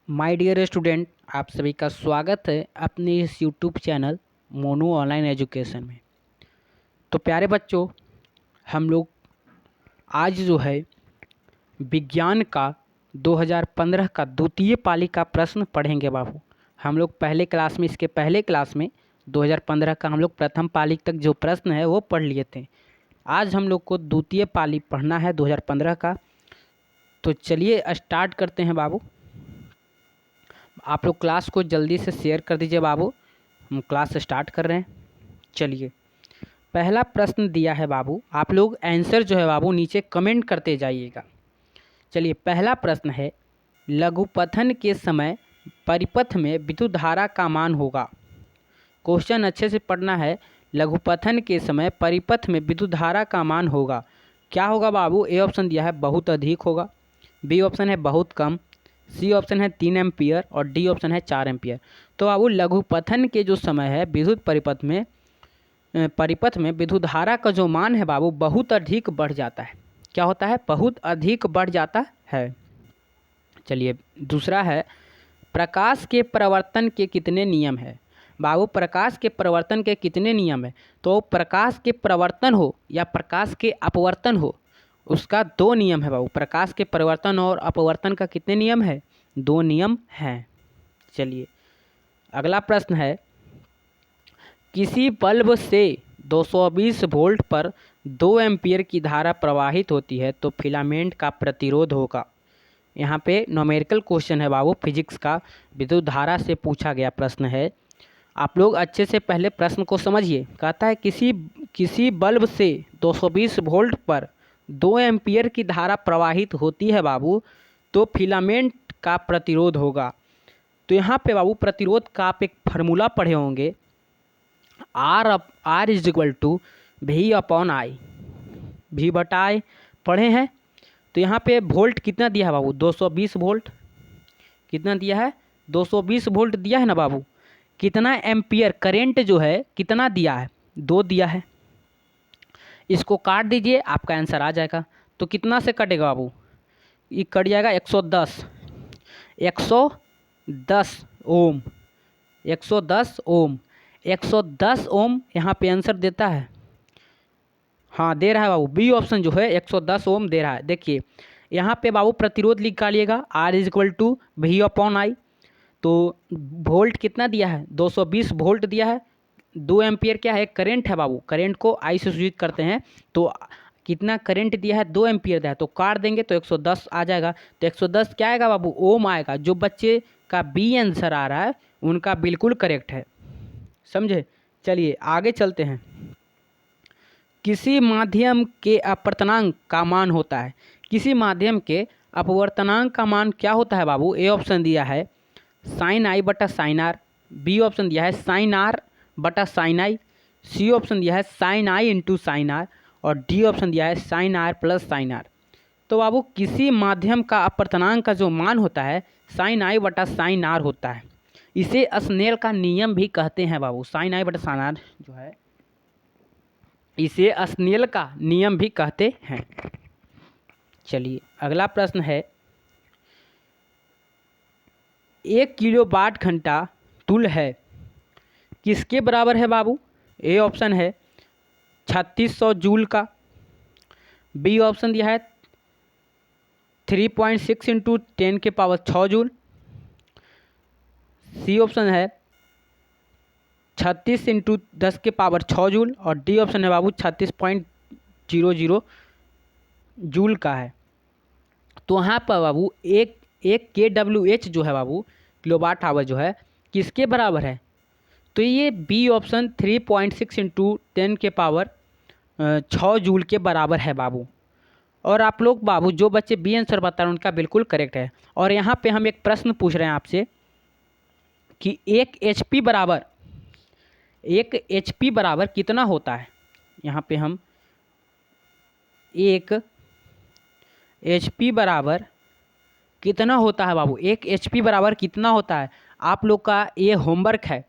My dear student, आप सभी का स्वागत है अपने इस YouTube channel Monu online education में। तो प्यारे बच्चों, हम लोग आज जो है विज्ञान का 2015 का द्वितीय पाली का प्रश्न पढ़ेंगे बाबू। हम लोग पहले क्लास में, इसके पहले क्लास में 2015 का हम लोग प्रथम पाली तक जो प्रश्न है वो पढ़ लिए थे। आज हम लोग को द्वितीय पाली पढ़ना है 2015 का। तो चलिए स्टार्ट करते हैं बाबू। आप लोग क्लास को जल्दी से शेयर कर दीजिए बाबू, हम क्लास स्टार्ट कर रहे हैं। चलिए, पहला प्रश्न दिया है बाबू, आप लोग आंसर जो है बाबू नीचे कमेंट करते जाइएगा। चलिए, पहला प्रश्न है, लघुपथन के समय परिपथ में विद्युत धारा का मान होगा। क्वेश्चन अच्छे से पढ़ना है। लघुपथन के समय परिपथ में विद्युत धारा का मान होगा। क्या होगा बाबू? ए ऑप्शन दिया है बहुत अधिक होगा, बी ऑप्शन है बहुत कम, सी ऑप्शन है 3 एम्पियर और डी ऑप्शन है 4 एम्पियर। तो बाबू लघुपथन के जो समय है विद्युत परिपथ में विद्युत धारा का जो मान है बाबू बहुत अधिक बढ़ जाता है। क्या होता है? बहुत अधिक बढ़ जाता है। चलिए, दूसरा है, प्रकाश के प्रवर्तन के कितने नियम है? बाबू प्रकाश के प्रवर्तन के कितने नियम है? तो प्रकाश के प्रवर्तन हो या प्रकाश के अपवर्तन हो, उसका 2 नियम है बाबू। प्रकाश के परिवर्तन और अपवर्तन का कितने नियम है? 2 नियम हैं। चलिए, अगला प्रश्न है, किसी बल्ब से 220 वोल्ट पर 2 एम्पियर की धारा प्रवाहित होती है तो फिलामेंट का प्रतिरोध होगा। यहाँ पे न्यूमेरिकल क्वेश्चन है बाबू, फिजिक्स का विद्युत धारा से पूछा गया प्रश्न है। आप लोग अच्छे से पहले प्रश्न को समझिए। कहता है किसी बल्ब से 220 वोल्ट पर 2 एम्पियर की धारा प्रवाहित होती है बाबू तो फिलामेंट का प्रतिरोध होगा। तो यहाँ पे बाबू प्रतिरोध का आप एक फार्मूला पढ़े होंगे, R is equal to V upon I, V बटा I पढ़े हैं। तो यहाँ पे वोल्ट कितना दिया है बाबू? 220 वोल्ट। कितना दिया है? 220 वोल्ट दिया है ना बाबू। कितना एम्पियर करेंट जो है कितना दिया है? 2 दिया है। इसको काट दीजिए, आपका आंसर आ जाएगा। तो कितना से कटेगा बाबू? ये कट जाएगा 110 ओम। 110 ओम, 110 ओम यहाँ पे आंसर देता है। हाँ, दे रहा है बाबू। बी ऑप्शन जो है 110 ओम दे रहा है। देखिए यहाँ पे बाबू प्रतिरोध निकालिएगा, R is equal to V upon I। तो वोल्ट कितना दिया है? 220 वोल्ट दिया है। 2 एम्पियर क्या है? करंट है बाबू। करंट को I से सूचित करते हैं। तो कितना करंट दिया है? 2 एम्पियर दिया है। तो काट देंगे तो 110 आ जाएगा। तो 110 क्या आएगा बाबू? ओम आएगा। जो बच्चे का बी आंसर आ रहा है उनका बिल्कुल करेक्ट है। समझे? चलिए आगे चलते हैं। किसी माध्यम के अपवर्तनांक का मान होता है। किसी माध्यम के अपवर्तनांक का मान क्या होता है बाबू? ए ऑप्शन दिया है साइन I बटा साइन R, बी ऑप्शन दिया है साइन R बटा साइन I, सी ऑप्शन दिया है sine I into sine R और डी ऑप्शन दिया है sine R plus sine R। तो बाबू किसी माध्यम का अपवर्तनांक का जो मान होता है साइन I बटा साइन R होता है। इसे स्नेल का नियम भी कहते हैं बाबू। साइन I बटा साइन R जो है इसे स्नेल का नियम भी कहते हैं। चलिए अगला प्रश्न है, 1 किलोवाट घंटा तुल्य है किसके बराबर है बाबू? ए ऑप्शन है 3600 जूल का, बी ऑप्शन दिया है 3.6 इंटू 10 के पावर 6 जूल, सी ऑप्शन है 36 इंटू 10 के पावर 6 जूल और डी ऑप्शन है बाबू 36.00 जूल का है। तो यहाँ पर बाबू एक KWH जो है बाबू, किलोवाट आवर जो है किसके बराबर है? तो ये बी ऑप्शन 3.6 इंटू 10 के पावर 6 जूल के बराबर है बाबू। और आप लोग बाबू जो बच्चे बी आंसर बता रहे हैं उनका बिल्कुल करेक्ट है। और यहाँ पे हम एक प्रश्न पूछ रहे हैं आपसे कि 1 HP बराबर कितना होता है? यहाँ पे हम 1 HP बराबर कितना होता है बाबू? 1 HP बराबर कितना होता है? आप लोग का ये होमवर्क है।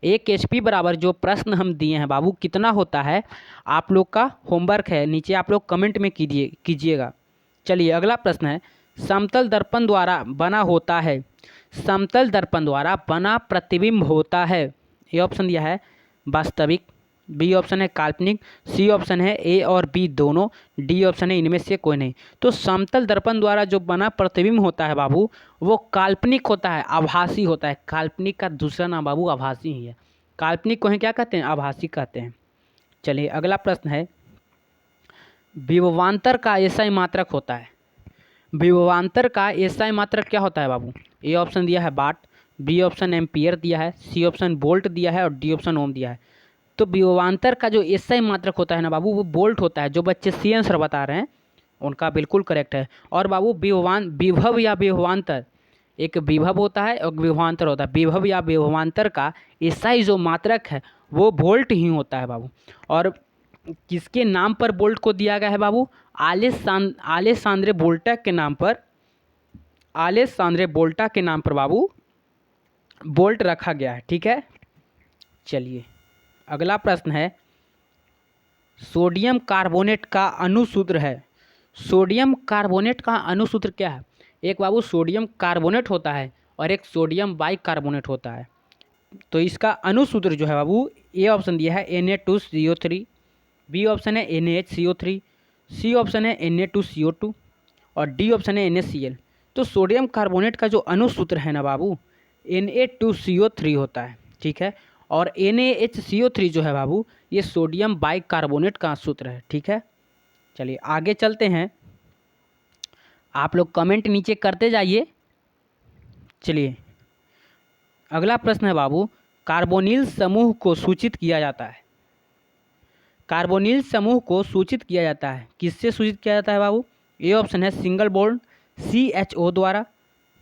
1 HP बराबर जो प्रश्न हम दिए हैं बाबू कितना होता है, आप लोग का होमवर्क है। नीचे आप लोग कमेंट में कीजिएगा। चलिए अगला प्रश्न है, समतल दर्पण द्वारा बना होता है समतल दर्पण द्वारा बना प्रतिबिंब होता है? ए ऑप्शन दिया है वास्तविक, बी ऑप्शन है काल्पनिक, सी ऑप्शन है ए और बी दोनों, डी ऑप्शन है इनमें से कोई नहीं। तो समतल दर्पण द्वारा जो बना प्रतिबिंब होता है बाबू वो काल्पनिक होता है, आभासी होता है। काल्पनिक का दूसरा नाम बाबू आभासी ही है। काल्पनिक को है क्या कहते हैं? आभासी कहते हैं। चलिए अगला प्रश्न है, विभवांतर का एसआई मात्रक होता है। विभवांतर का एसआई मात्रक क्या होता है बाबू? ए ऑप्शन दिया है वाट, बी ऑप्शन एम्पियर दिया है, सी ऑप्शन वोल्ट दिया है और डी ऑप्शन ओम दिया है। तो विभवांतर का जो एसआई मात्रक होता है ना बाबू वो वोल्ट होता है। जो बच्चे सी आंसर बता रहे हैं उनका बिल्कुल करेक्ट है। और बाबू विभव या विभवांतर, एक विभव होता है और विभवांतर होता है। विभव या विभवांतर का एसआई जो मात्रक है वो वोल्ट ही होता है बाबू। और किसके नाम पर वोल्ट को दिया गया है बाबू? आलेसांद्रे वोल्टा के नाम पर, आलेसांद्रे वोल्टा के नाम पर बाबू वोल्ट रखा गया है। ठीक है, चलिए अगला प्रश्न है, सोडियम कार्बोनेट का अणुसूत्र है। सोडियम कार्बोनेट का अणुसूत्र क्या है? एक बाबू सोडियम कार्बोनेट होता है और एक सोडियम बाइकार्बोनेट होता है। तो इसका अणुसूत्र जो है बाबू, ए ऑप्शन दिया है Na2CO3, बी ऑप्शन है NaHCO3, सी ऑप्शन है Na2CO2 और डी ऑप्शन है NaCl। तो सोडियम कार्बोनेट का जो अणुसूत्र है ना बाबू Na2CO3 होता है। ठीक है, और NaHCO3 जो है बाबू ये सोडियम बाइकार्बोनेट का सूत्र है। ठीक है, चलिए आगे चलते हैं। आप लोग कमेंट नीचे करते जाइए। चलिए अगला प्रश्न है बाबू, कार्बोनिल समूह को सूचित किया जाता है। कार्बोनिल समूह को सूचित किया जाता है, किससे सूचित किया जाता है बाबू? ए ऑप्शन है सिंगल बॉन्ड CHO द्वारा,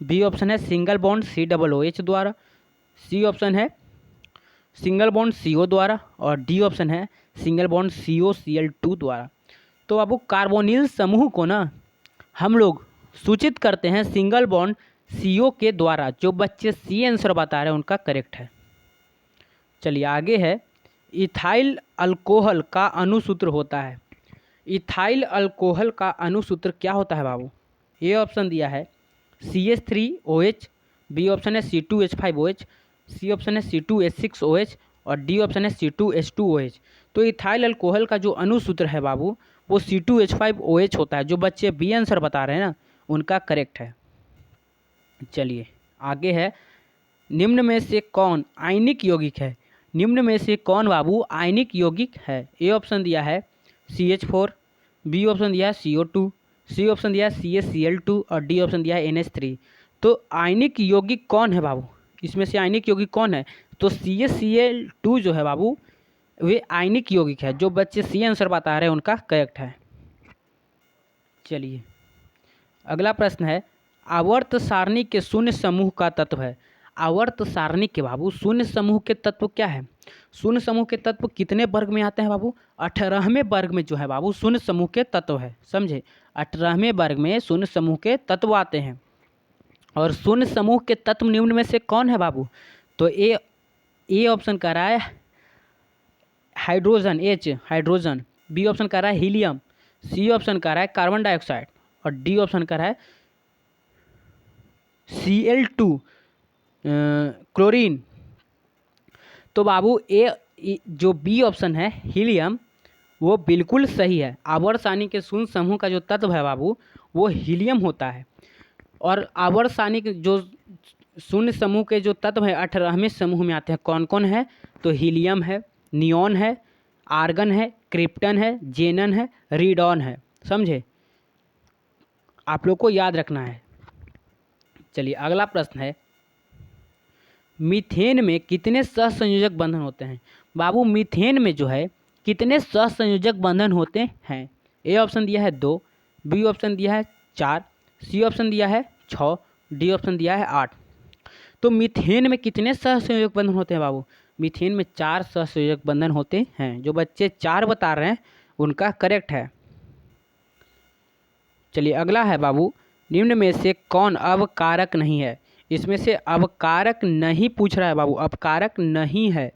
बी ऑप्शन है सिंगल बॉन्ड COOH द्वारा, सी ऑप्शन है सिंगल बॉन्ड CO द्वारा और डी ऑप्शन है सिंगल बॉन्ड COCl2 द्वारा। तो बाबू कार्बोनिल समूह को ना हम लोग सूचित करते हैं सिंगल बॉन्ड CO के द्वारा। जो बच्चे सी आंसर बता रहे हैं उनका करेक्ट है। चलिए आगे है, इथाइल अल्कोहल का अणुसूत्र होता है। इथाइल अल्कोहल का अणुसूत्र क्या होता है बाबू? ए ऑप्शन दिया है CH3OH, बी ऑप्शन है C2H5OH, सी ऑप्शन है C2H6OH और डी ऑप्शन है C2H2OH। तो इथाइल अल्कोहल का जो अणुसूत्र है बाबू वो C2H5OH होता है। जो बच्चे बी आंसर बता रहे हैं ना उनका करेक्ट है। चलिए आगे है, निम्न में से कौन आयनिक यौगिक है? निम्न में से कौन बाबू आयनिक यौगिक है? ए ऑप्शन दिया है CH4, बी ऑप्शन दिया है CO2, सी ऑप्शन दिया है CaCl2 और डी ऑप्शन दिया है NH3। तो आयनिक यौगिक कौन है बाबू? इसमें से आयनिक यौगिक कौन है? तो CaCl2 जो है बाबू वे आयनिक यौगिक है। जो बच्चे सी आंसर बता रहे हैं उनका करेक्ट है। चलिए अगला प्रश्न है, आवर्त सारणी के शून्य समूह का तत्व है। आवर्त सारणी के बाबू शून्य समूह के तत्व क्या है? शून्य समूह के तत्व कितने वर्ग में आते हैं बाबू? 18वें वर्ग में जो है बाबू शून्य समूह के तत्व है। समझे, 18वें वर्ग में शून्य समूह के तत्व आते हैं। और शून्य समूह के तत्व निम्न में से कौन है बाबू? तो ए ऑप्शन कह रहा है hydrogen, H hydrogen, B option कह रहा है हीलियम, सी ऑप्शन कह रहा है कार्बन डाइऑक्साइड और डी ऑप्शन कह रहा है Cl2 क्लोरीन। तो बाबू जो बी ऑप्शन है हीलियम वो बिल्कुल सही है। आवर्त सारणी के शून्य समूह का जो तत्व है बाबू वो हीलियम होता है। और आवर्त सारणी के जो शून्य समूह के जो तत्व है 18वें समूह में आते हैं। कौन कौन है? तो हीलियम है, नियॉन है, आर्गन है, क्रिप्टन है, जेनन है, रेडॉन है। समझे, आप लोग को याद रखना है। चलिए अगला प्रश्न है, मीथेन में कितने सहसंयोजक बंधन होते हैं? बाबू मीथेन में जो है कितने सहसंयोजक बंधन होते हैं? ए ऑप्शन दिया है 2, बी ऑप्शन दिया है 4, सी ऑप्शन दिया है 6, डी ऑप्शन दिया है 8। तो मीथेन में कितने सहसंयोजक बंधन होते हैं बाबू? मीथेन में 4 सहसंयोजक बंधन होते हैं। जो बच्चे 4 बता रहे हैं उनका करेक्ट है। चलिए अगला है बाबू, निम्न में से कौन अवकारक नहीं है? इसमें से अवकारक नहीं पूछ रहा है बाबू, अवकारक नहीं है।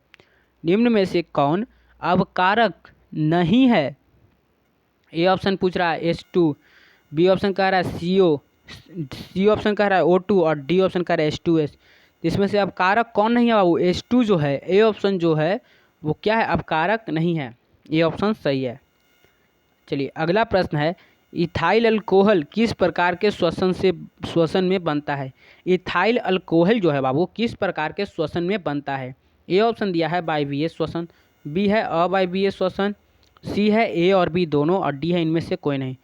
निम्न में से कौन अवकारक नहीं है? ए ऑप्शन पूछ रहा है H2, बी ऑप्शन कह रहा है CO, सी ऑप्शन कह रहा है O2 और डी ऑप्शन कह रहा है H2S। इसमें से अब कारक कौन नहीं है बाबू? H2 जो है, ए ऑप्शन जो है वो क्या है? अब कारक नहीं है। ये ऑप्शन सही है। चलिए अगला प्रश्न है, इथाइल अल्कोहल किस प्रकार के श्वसन में बनता है? इथाइल अल्कोहल जो है बाबू किस प्रकार के श्वसन में बनता है? ए ऑप्शन दिया है वायवीय श्वसन, बी है अवायवीय श्वसन, सी है ए और बी दोनों, और डी है इनमें से कोई नहीं।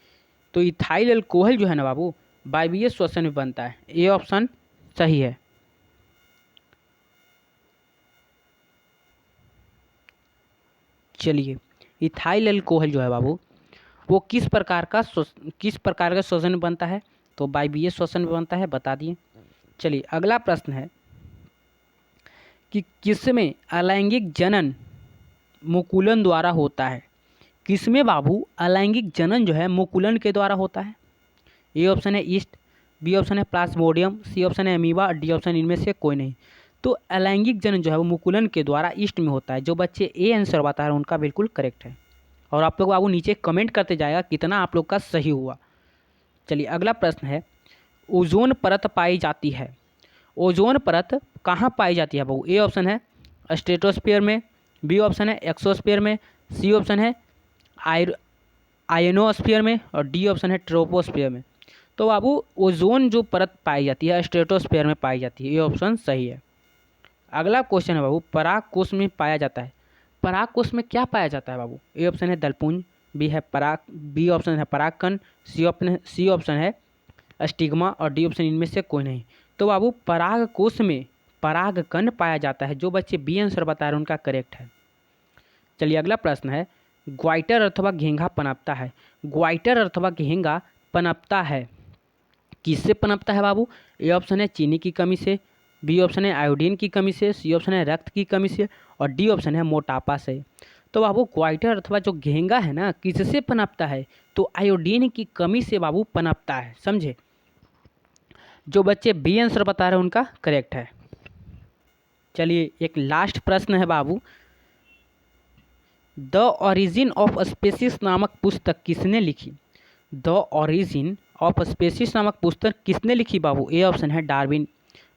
तो इथाइल अल्कोहल जो है ना बाबू वायवीय श्वसन में बनता है। ए ऑप्शन सही है। चलिए इथाइल अल्कोहल जो है बाबू वो किस प्रकार का श्वसन में बनता है? तो वायवीय श्वसन में बनता है, बता दिए। चलिए अगला प्रश्न है कि किसमें अलैंगिक जनन मुकुलन द्वारा होता है? किसमें बाबू अलैंगिक जनन जो है मुकुलन के द्वारा होता है? ए ऑप्शन है ईस्ट, बी ऑप्शन है प्लाज्मोडियम, सी ऑप्शन है अमीबा, डी ऑप्शन इनमें से कोई नहीं। तो अलैंगिक जनन जो है वो मुकुलन के द्वारा ईस्ट में होता है। जो बच्चे ए आंसर बता रहे हैं उनका बिल्कुल करेक्ट है। और आप लोग बाबू नीचे कमेंट करते जाएगा कितना आप लोग का सही हुआ। चलिए अगला प्रश्न है, ओजोन परत पाई जाती है। ओजोन परत कहाँ पाई जाती है बाबू? ए ऑप्शन है स्ट्रेटोस्फीयर में, बी ऑप्शन है एक्सोस्फीयर में, सी ऑप्शन है आयनोस्फीयर में, और डी ऑप्शन है ट्रोपोस्फीयर में। तो बाबू ओजोन जो परत पाई जाती है स्ट्रेटोस्फीयर में पाई जाती है। ये ऑप्शन सही है। अगला क्वेश्चन है बाबू, पराग कोश में पाया जाता है। पराग कोश में क्या पाया जाता है बाबू? ए ऑप्शन है दलपुंज, बी ऑप्शन है परागकण, सी ऑप्शन है स्टिग्मा, और डी ऑप्शन इनमें से कोई नहीं। तो बाबू पराग कोश में परागकण पाया जाता है। जो बच्चे बी आंसर बता रहे हैं उनका करेक्ट है। चलिए अगला प्रश्न है, ग्वाइटर अथवा घेंघा पनपता है। ग्वाइटर अथवा घेंघा पनपता है, किससे पनपता है बाबू? ए ऑप्शन है चीनी की कमी से, बी ऑप्शन है आयोडीन की कमी से, सी ऑप्शन है रक्त की कमी से, और डी ऑप्शन है मोटापा से। तो बाबू ग्वाइटर अथवा जो घेंघा है ना किससे पनपता है? तो आयोडीन की कमी से बाबू पनपता है, समझे। जो बच्चे बी आंसर बता रहे हैं उनका करेक्ट है। चलिए एक लास्ट प्रश्न है बाबू, द ओरिजिन ऑफ स्पेसीज नामक पुस्तक किसने लिखी? द ओरिजिन ऑफ स्पेसीज नामक पुस्तक किसने लिखी बाबू? ए ऑप्शन है डार्विन,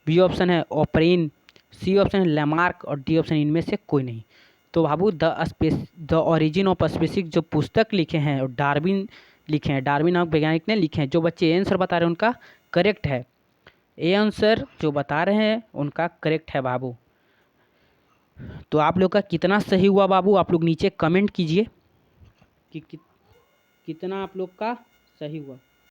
बी ऑप्शन है ओपरेन, सी ऑप्शन है लेमार्क, और डी ऑप्शन इनमें से कोई नहीं। तो बाबू द ओरिजिन ऑफ स्पेसीज जो पुस्तक लिखे हैं और डार्विन लिखे हैं, डार्विन नामक वैज्ञानिक ने लिखे हैं। जो बच्चे आंसर बता रहे हैं उनका करेक्ट है। ए आंसर जो बता रहे हैं उनका करेक्ट है बाबू। तो आप लोग का कितना सही हुआ बाबू? आप लोग नीचे कमेंट कीजिए कि कितना आप लोग का सही हुआ।